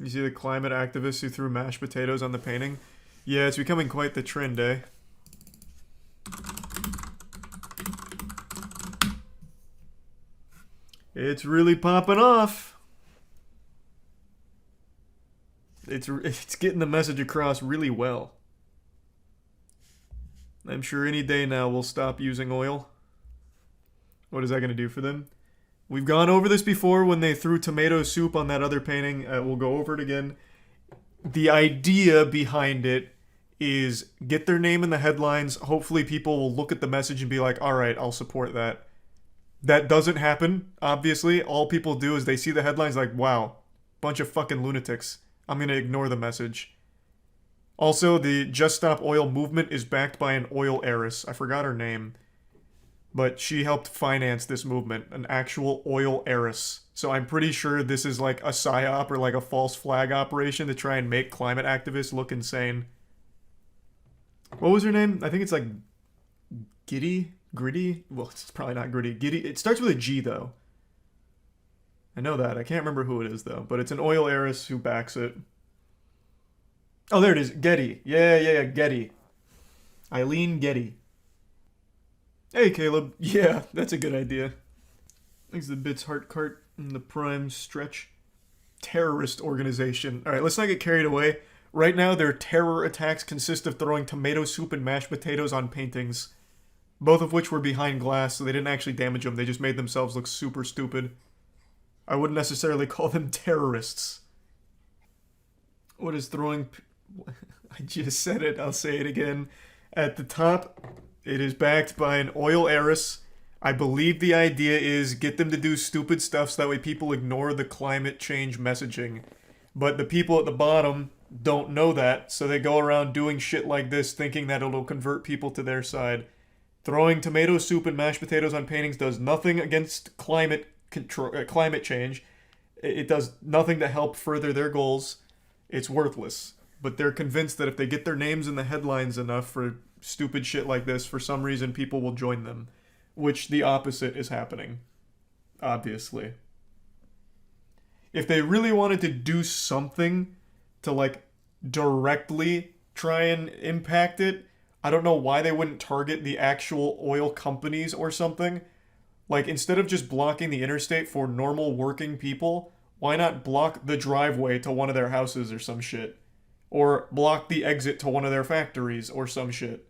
You see the climate activists who threw mashed potatoes on the painting? Yeah, it's becoming quite the trend, eh? It's really popping off. It's getting the message across really well. I'm sure any day now we'll stop using oil. What is that going to do for them? We've gone over this before when they threw tomato soup on that other painting. We'll go over it again. The idea behind it is get their name in the headlines. Hopefully people will look at the message and be like, all right, I'll support that. That doesn't happen, obviously. All people do is they see the headlines like, wow, bunch of fucking lunatics. I'm going to ignore the message. Also, the Just Stop Oil movement is backed by an oil heiress. I forgot her name. But she helped finance this movement, an actual oil heiress. So I'm pretty sure this is like a psyop or like a false flag operation to try and make climate activists look insane. What was her name? I think it's like Giddy? Gritty? Well, it's probably not Gritty. Giddy. It starts with a G though. I know that. I can't remember who it is though. But it's an oil heiress who backs it. Oh, there it is. Getty. Yeah. Getty. Eileen Getty. Hey, Caleb. Yeah, that's a good idea. Thanks to the Bits Heart Cart in the prime stretch. Terrorist organization. Alright, let's not get carried away. Right now, their terror attacks consist of throwing tomato soup and mashed potatoes on paintings. Both of which were behind glass, so they didn't actually damage them. They just made themselves look super stupid. I wouldn't necessarily call them terrorists. What is throwing... I just said it. I'll say it again. At the top... It is backed by an oil heiress. I believe the idea is get them to do stupid stuff so that way people ignore the climate change messaging. But the people at the bottom don't know that, so they go around doing shit like this thinking that it'll convert people to their side. Throwing tomato soup and mashed potatoes on paintings does nothing against climate change. It does nothing to help further their goals. It's worthless. But they're convinced that if they get their names in the headlines enough for stupid shit like this, for some reason people will join them. Which the opposite is happening. Obviously. If they really wanted to do something to like directly try and impact it, I don't know why they wouldn't target the actual oil companies or something. Like instead of just blocking the interstate for normal working people, why not block the driveway to one of their houses or some shit? Or block the exit to one of their factories or some shit.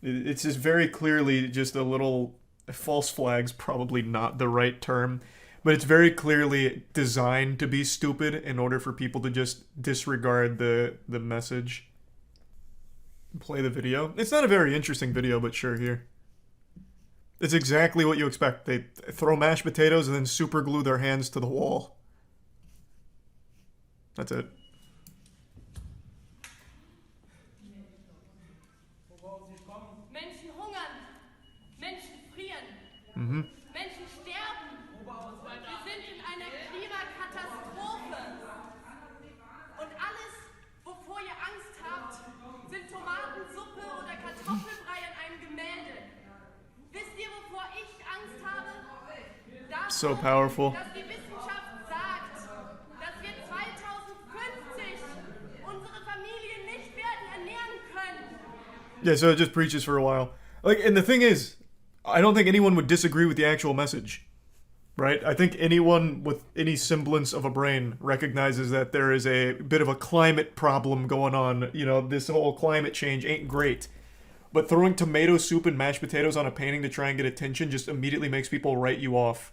It's just very clearly just a little... False flag's probably not the right term. But it's very clearly designed to be stupid in order for people to just disregard the message. Play the video. It's not a very interesting video, but sure, here. It's exactly what you expect. They throw mashed potatoes and then super glue their hands to the wall. That's it. Mhm. Menschen sterben. Wir sind in einer Klimakatastrophe. Und alles, wovor ihr Angst habt, sind Tomatensuppe oder Kartoffelbrei in einem Gemälde. Wisst ihr, wovor ich Angst habe? Das, So powerful. dass die Wissenschaft sagt, dass wir 2050 unsere Familien nicht werden ernähren können. Yeah, so it just preaches for a while. Like, and the thing is, I don't think anyone would disagree with the actual message, right? I think anyone with any semblance of a brain recognizes that there is a bit of a climate problem going on. You know, this whole climate change ain't great. But throwing tomato soup and mashed potatoes on a painting to try and get attention just immediately makes people write you off.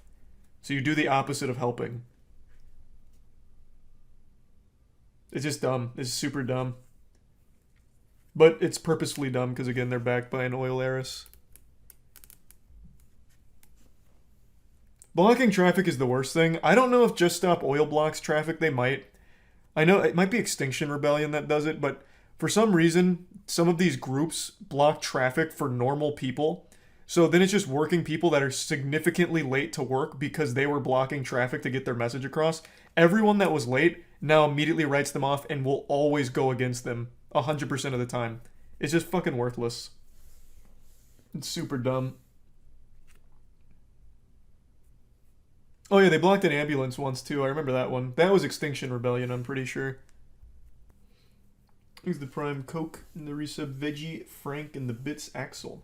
So you do the opposite of helping. It's just dumb. It's super dumb. But it's purposefully dumb because, again, they're backed by an oil heiress. Blocking traffic is the worst thing. I don't know if Just Stop Oil blocks traffic. They might. I know it might be Extinction Rebellion that does it, but for some reason, some of these groups block traffic for normal people. So then it's just working people that are significantly late to work because they were blocking traffic to get their message across. Everyone that was late now immediately writes them off and will always go against them 100% of the time. It's just fucking worthless. It's super dumb. Oh yeah, they blocked an ambulance once too. I remember that one. That was Extinction Rebellion, I'm pretty sure. Here's the Prime Coke and the resub Veggie, Frank, and the Bits Axel.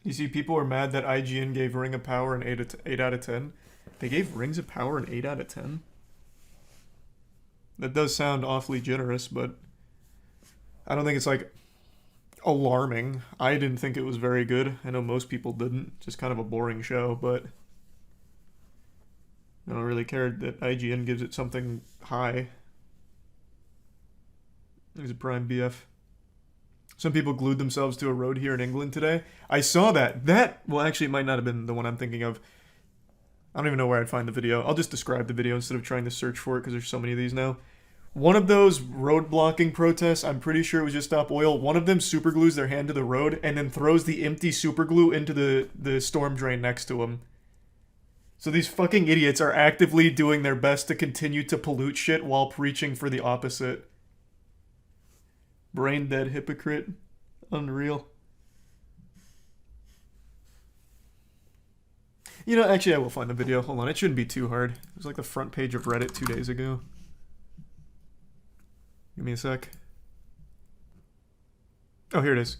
You see, people are mad that IGN gave Ring of Power an 8 out of 10. They gave Rings of Power an 8 out of 10? That does sound awfully generous, but I don't think it's like alarming. I didn't think it was very good. I know most people didn't. Just kind of a boring show, but I don't really care that IGN gives it something high. There's a Prime BF. Some people glued themselves to a road here in England today. I saw that. Well, actually, it might not have been the one I'm thinking of. I don't even know where I'd find the video. I'll just describe the video instead of trying to search for it because there's so many of these now. One of those road blocking protests, I'm pretty sure it was just Stop Oil. One of them super glues their hand to the road and then throws the empty super glue into the storm drain next to them. So these fucking idiots are actively doing their best to continue to pollute shit while preaching for the opposite. Brain dead hypocrite. Unreal. You know, actually I will find the video. Hold on, it shouldn't be too hard. It was like the front page of Reddit 2 days ago. Give me a sec. Oh, here it is.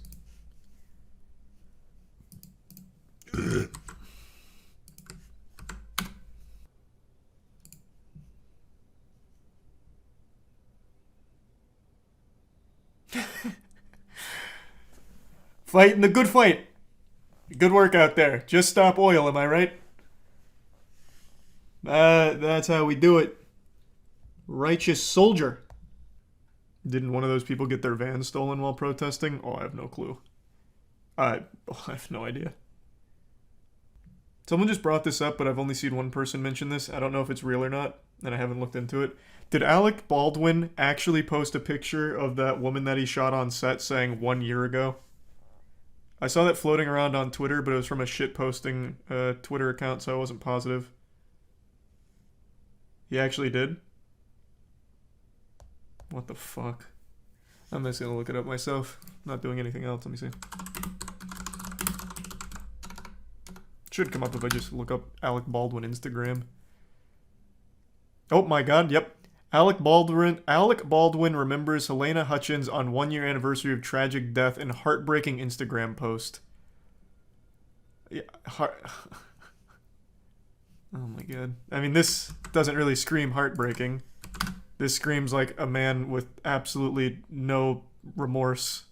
Fighting the good fight. Good work out there. Just Stop Oil, am I right? That's how we do it. Righteous soldier. Didn't one of those people get their van stolen while protesting? Oh, I have no clue. I have no idea. Someone just brought this up, but I've only seen one person mention this. I don't know if it's real or not, and I haven't looked into it. Did Alec Baldwin actually post a picture of that woman that he shot on set saying 1 year ago? I saw that floating around on Twitter, but it was from a shitposting Twitter account, so I wasn't positive. He actually did? What the fuck? I'm just gonna look it up myself. Not doing anything else. Let me see. Should come up if I just look up Alec Baldwin Instagram. Oh my god, yep. Alec Baldwin remembers Helena Hutchins on 1 year anniversary of tragic death in heartbreaking Instagram post. Yeah, oh my god. I mean, this doesn't really scream heartbreaking. This screams like a man with absolutely no remorse.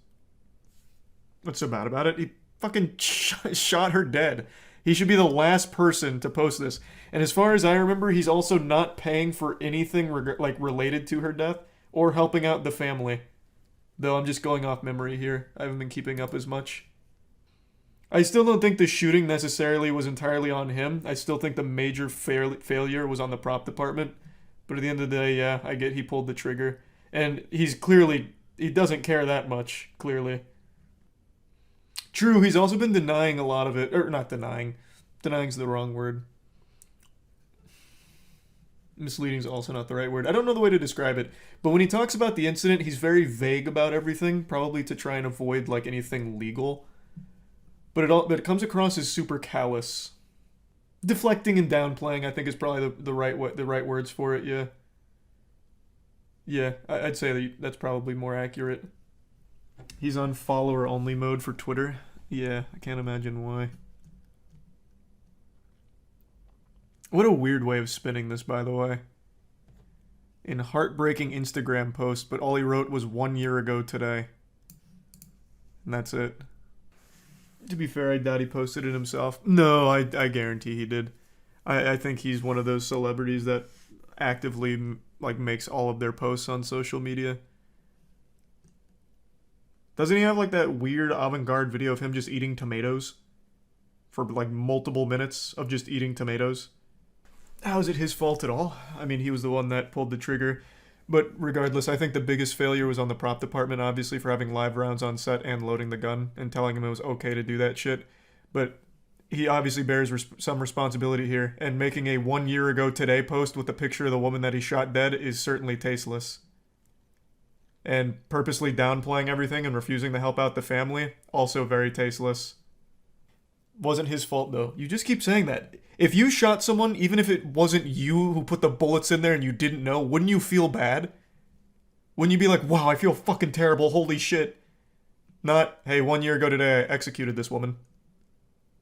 What's so bad about it? He fucking shot her dead. He should be the last person to post this. And as far as I remember, he's also not paying for anything related to her death or helping out the family. Though I'm just going off memory here. I haven't been keeping up as much. I still don't think the shooting necessarily was entirely on him. I still think the major failure was on the prop department. But at the end of the day, yeah, I get he pulled the trigger. And he doesn't care that much, clearly. True, he's also been denying a lot of it. Or not denying. Denying's the wrong word. Misleading's also not the right word. I don't know the way to describe it. But when he talks about the incident, he's very vague about everything. Probably to try and avoid like anything legal. But it comes across as super callous. Deflecting and downplaying, I think, is probably the right words for it. Yeah. Yeah, I'd say that's probably more accurate. He's on follower only mode for Twitter. Yeah, I can't imagine why. What a weird way of spinning this, by the way. In heartbreaking Instagram post, but all he wrote was 1 year ago today. And that's it. To be fair, I doubt he posted it himself. No, I guarantee he did. I think he's one of those celebrities that actively makes all of their posts on social media. Doesn't he have like that weird avant-garde video of him just eating tomatoes? For like multiple minutes of just eating tomatoes? How is it his fault at all? I mean, he was the one that pulled the trigger. But regardless, I think the biggest failure was on the prop department, obviously, for having live rounds on set and loading the gun and telling him it was okay to do that shit. But he obviously bears some responsibility here, and making a 1 year ago today post with a picture of the woman that he shot dead is certainly tasteless. And purposely downplaying everything and refusing to help out the family, also very tasteless. Wasn't his fault, though. You just keep saying that. If you shot someone, even if it wasn't you who put the bullets in there and you didn't know, wouldn't you feel bad? Wouldn't you be like, wow, I feel fucking terrible, holy shit? Not, hey, 1 year ago today I executed this woman.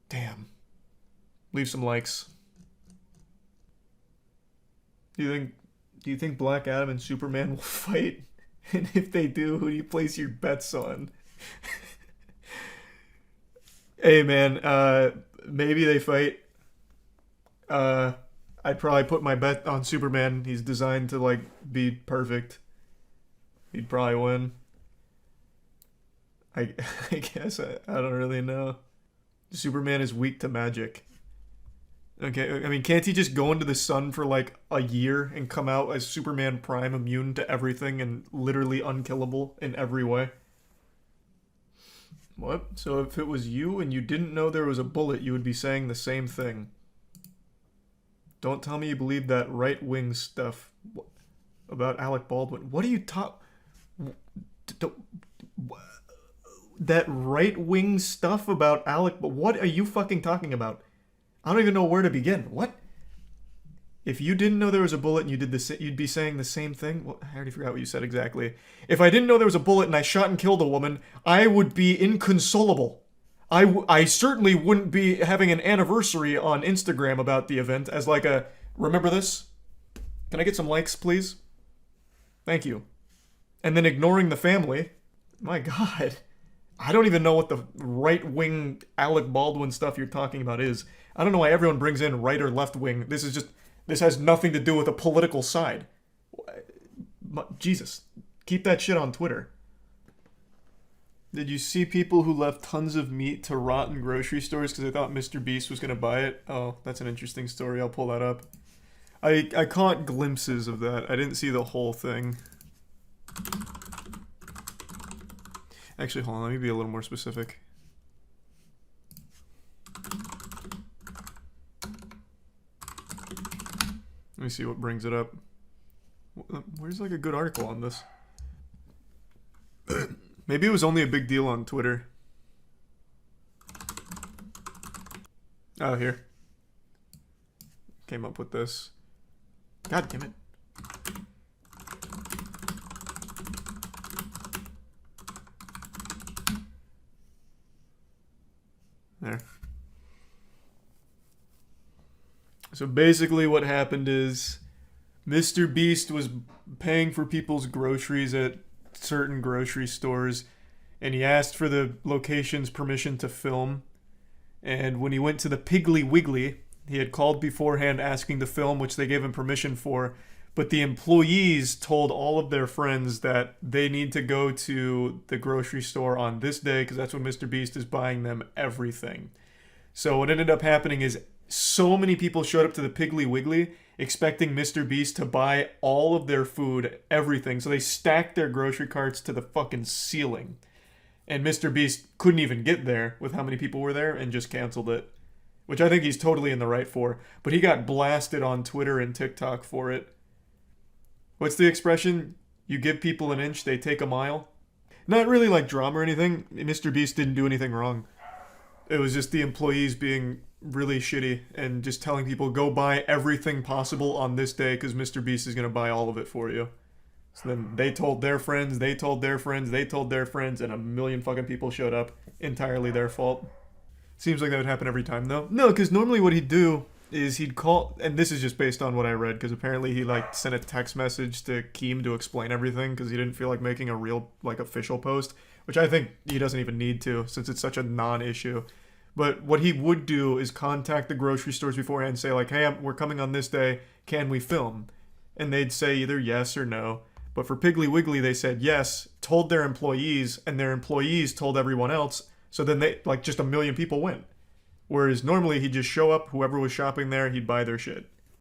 Damn. Leave some likes. Do you think Black Adam and Superman will fight? And if they do, who do you place your bets on? Hey man, maybe they fight. I'd probably put my bet on Superman. He's designed to like be perfect. He'd probably win. I guess I don't really know. Superman is weak to magic. Okay, I mean, can't he just go into the sun for like a year and come out as Superman Prime, immune to everything and literally unkillable in every way? What? So if it was you and you didn't know there was a bullet, you would be saying the same thing. Don't tell me you believe that right-wing stuff about Alec Baldwin. What are you that right-wing stuff about Alec? But what are you fucking talking about? I don't even know where to begin. What? If you didn't know there was a bullet and you did this, you'd be saying the same thing? Well, I already forgot what you said exactly. If I didn't know there was a bullet and I shot and killed a woman, I would be inconsolable. I certainly wouldn't be having an anniversary on Instagram about the event as like a, remember this? Can I get some likes, please? Thank you. And then ignoring the family. My God. I don't even know what the right-wing Alec Baldwin stuff you're talking about is. I don't know why everyone brings in right or left wing. This has nothing to do with a political side. Jesus. Keep that shit on Twitter. Did you see people who left tons of meat to rot in grocery stores because they thought Mr. Beast was going to buy it? Oh, that's an interesting story. I'll pull that up. I caught glimpses of that. I didn't see the whole thing. Actually, hold on. Let me be a little more specific. Let me see what brings it up. Where's like a good article on this? Maybe it was only a big deal on Twitter. Oh, here. Came up with this. God damn it. There. So basically what happened is Mr. Beast was paying for people's groceries at certain grocery stores, and he asked for the location's permission to film. And when he went to the Piggly Wiggly, he had called beforehand asking to film, which they gave him permission for, but the employees told all of their friends that they need to go to the grocery store on this day because that's when Mr. Beast is buying them everything. So what ended up happening is so many people showed up to the Piggly Wiggly expecting Mr. Beast to buy all of their food, everything. So they stacked their grocery carts to the fucking ceiling. And Mr. Beast couldn't even get there with how many people were there and just canceled it. Which I think he's totally in the right for. But he got blasted on Twitter and TikTok for it. What's the expression? You give people an inch, they take a mile? Not really like drama or anything. Mr. Beast didn't do anything wrong. It was just the employees being really shitty and just telling people go buy everything possible on this day because Mr. Beast is going to buy all of it for you. So then they told their friends, they told their friends, they told their friends, and a million fucking people showed up. Entirely their fault. Seems like that would happen every time though. No, because normally what he'd do is he'd call, and this is just based on what I read, because apparently he like sent a text message to Keem to explain everything because he didn't feel like making a real like official post, which I think he doesn't even need to since it's such a non-issue. But what he would do is contact the grocery stores beforehand and say like, hey, we're coming on this day, can we film? And they'd say either yes or no. But for Piggly Wiggly, they said yes, told their employees, and their employees told everyone else. So then they, like, just a million people went. Whereas normally he'd just show up, whoever was shopping there, he'd buy their shit.